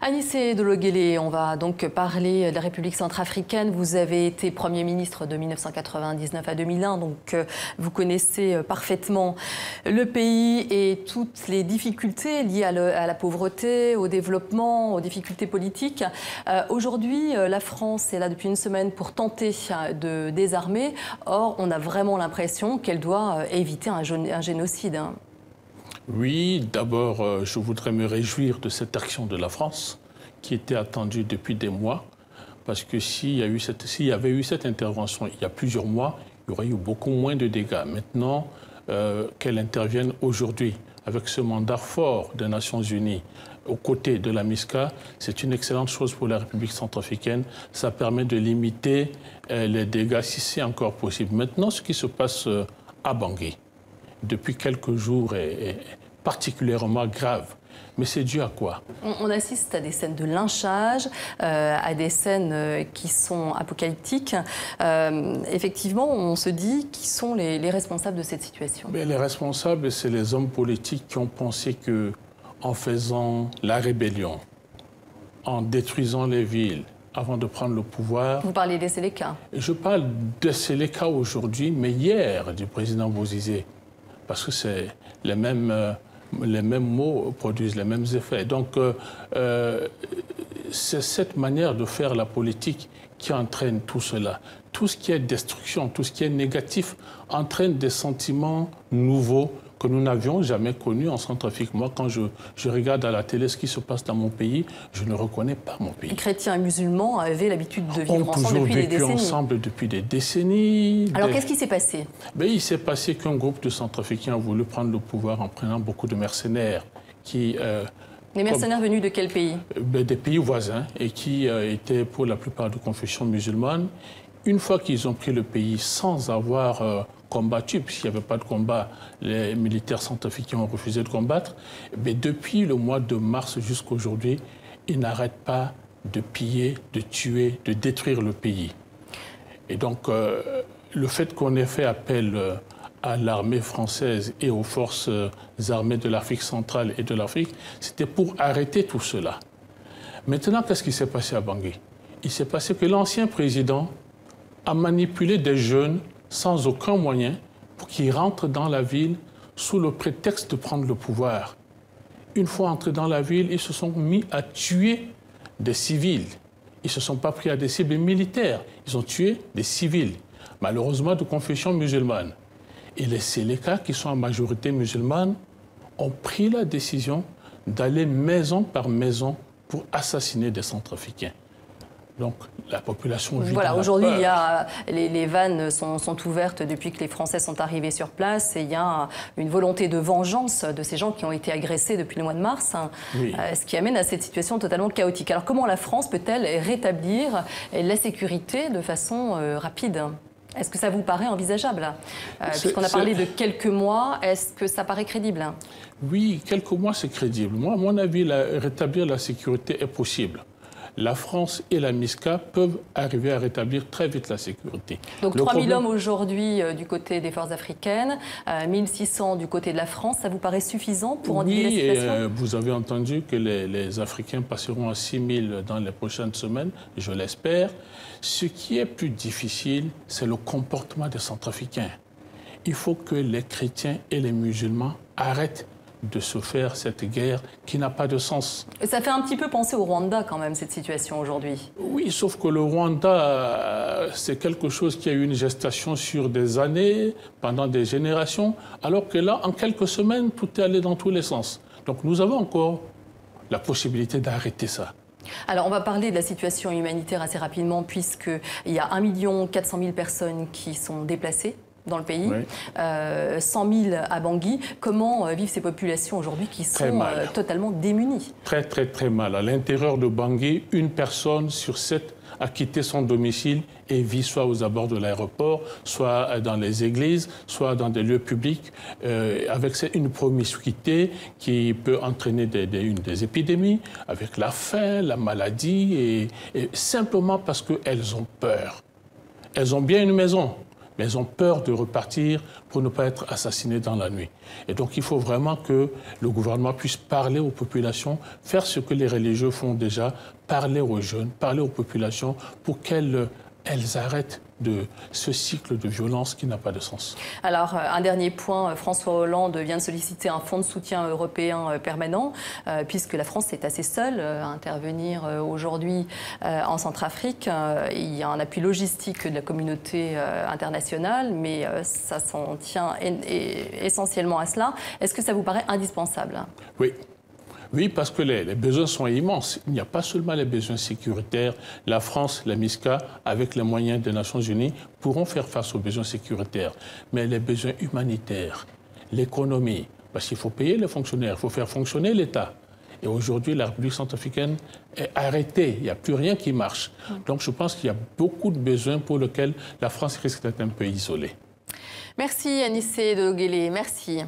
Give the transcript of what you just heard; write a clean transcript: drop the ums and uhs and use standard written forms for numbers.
Anissé Dologuélé, on va donc parler de la République centrafricaine. Vous avez été Premier ministre de 1999 à 2001, donc vous connaissez parfaitement le pays et toutes les difficultés liées à la pauvreté, au développement, aux difficultés politiques. Aujourd'hui, la France est là depuis une semaine pour tenter de désarmer. Or, on a vraiment l'impression qu'elle doit éviter un génocide. Oui, d'abord, je voudrais me réjouir de cette action de la France qui était attendue depuis des mois, parce que s'il y avait eu cette intervention il y a plusieurs mois, il y aurait eu beaucoup moins de dégâts. Maintenant, qu'elle intervienne aujourd'hui avec ce mandat fort des Nations Unies aux côtés de la MISCA, c'est une excellente chose pour la République centrafricaine. Ça permet de limiter les dégâts si c'est encore possible. Maintenant, ce qui se passe à Bangui depuis quelques jours est particulièrement grave. Mais c'est dû à quoi? On assiste à des scènes de lynchage, à des scènes qui sont apocalyptiques. Effectivement, on se dit qui sont les responsables de cette situation. Mais les responsables, c'est les hommes politiques qui ont pensé qu'en faisant la rébellion, en détruisant les villes, avant de prendre le pouvoir... Vous parlez des Séléka? Je parle des Séléka aujourd'hui, mais hier, du président Bozizé. Parce que c'est les mêmes mots produisent les mêmes effets. Donc, c'est cette manière de faire la politique qui entraîne tout cela. Tout ce qui est destruction, tout ce qui est négatif entraîne des sentiments nouveaux que nous n'avions jamais connus en Centrafrique. Moi, quand je regarde à la télé ce qui se passe dans mon pays, je ne reconnais pas mon pays. Les chrétiens et musulmans avaient l'habitude de vivre ensemble depuis des décennies. Ont toujours vécu ensemble depuis des décennies. Alors, qu'est-ce qui s'est passé? Il s'est passé qu'un groupe de Centrafricains a voulu prendre le pouvoir en prenant beaucoup de mercenaires qui... Les mercenaires venus de quel pays? Des pays voisins et qui étaient pour la plupart de confession musulmane. Une fois qu'ils ont pris le pays sans avoir combattu, puisqu'il n'y avait pas de combat, les militaires centrafricains ont refusé de combattre, mais depuis le mois de mars jusqu'à aujourd'hui, ils n'arrêtent pas de piller, de tuer, de détruire le pays. Et donc, le fait qu'on ait fait appel à l'armée française et aux forces armées de l'Afrique centrale et de l'Afrique, c'était pour arrêter tout cela. Maintenant, qu'est-ce qui s'est passé à Bangui? Il s'est passé que l'ancien président a manipulé des jeunes sans aucun moyen pour qu'ils rentrent dans la ville sous le prétexte de prendre le pouvoir. Une fois entrés dans la ville, ils se sont mis à tuer des civils. Ils ne se sont pas pris à des cibles militaires. Ils ont tué des civils, malheureusement de confession musulmane. Et les Séléka, qui sont en majorité musulmane, ont pris la décision d'aller maison par maison pour assassiner des Centrafricains. Donc, la population vit voilà, dans la aujourd'hui, peur. les vannes sont ouvertes depuis que les Français sont arrivés sur place et il y a une volonté de vengeance de ces gens qui ont été agressés depuis le mois de mars, Oui. Ce qui amène à cette situation totalement chaotique. Alors, comment la France peut-elle rétablir la sécurité de façon rapide ? Est-ce que ça vous paraît envisageable? Puisqu'on a parlé de quelques mois, est-ce que ça paraît crédible? Oui, quelques mois, c'est crédible. Moi, à mon avis, rétablir la sécurité est possible. La France et la MISCA peuvent arriver à rétablir très vite la sécurité. Donc 3000 hommes aujourd'hui du côté des forces africaines, 1600 du côté de la France, ça vous paraît suffisant pour endiguer la situation? Oui, vous avez entendu que les Africains passeront à 6000 dans les prochaines semaines, je l'espère. Ce qui est plus difficile, c'est le comportement des Centrafricains. Il faut que les chrétiens et les musulmans arrêtent de se faire cette guerre qui n'a pas de sens. Et ça fait un petit peu penser au Rwanda quand même, cette situation aujourd'hui. Oui, sauf que le Rwanda, c'est quelque chose qui a eu une gestation sur des années, pendant des générations, alors que là, en quelques semaines, tout est allé dans tous les sens. Donc nous avons encore la possibilité d'arrêter ça. Alors, on va parler de la situation humanitaire assez rapidement, puisqu'il y a 1 400 000 personnes qui sont déplacées dans le pays, oui. 100 000 à Bangui. Comment vivent ces populations aujourd'hui qui sont totalement démunies? Très, très, très mal. À l'intérieur de Bangui, 1 personne sur 7 a quitté son domicile et vit soit aux abords de l'aéroport, soit dans les églises, soit dans des lieux publics, avec une promiscuité qui peut entraîner des épidémies, avec la faim, la maladie, et simplement parce qu'elles ont peur. Elles ont bien une maison, mais elles ont peur de repartir pour ne pas être assassinées dans la nuit. Et donc il faut vraiment que le gouvernement puisse parler aux populations, faire ce que les religieux font déjà, parler aux jeunes, parler aux populations pour qu'elles arrêtent de ce cycle de violence qui n'a pas de sens. Alors, un dernier point, François Hollande vient de solliciter un fonds de soutien européen permanent, puisque la France est assez seule à intervenir aujourd'hui en Centrafrique. Il y a un appui logistique de la communauté internationale, mais ça s'en tient essentiellement à cela. Est-ce que ça vous paraît indispensable? Oui. Oui, parce que les besoins sont immenses. Il n'y a pas seulement les besoins sécuritaires. La France, la MISCA, avec les moyens des Nations Unies, pourront faire face aux besoins sécuritaires. Mais les besoins humanitaires, l'économie, parce qu'il faut payer les fonctionnaires, il faut faire fonctionner l'État. Et aujourd'hui, la République centrafricaine est arrêtée. Il n'y a plus rien qui marche. Donc je pense qu'il y a beaucoup de besoins pour lesquels la France risque d'être un peu isolée. Merci Anissé Dogele, merci.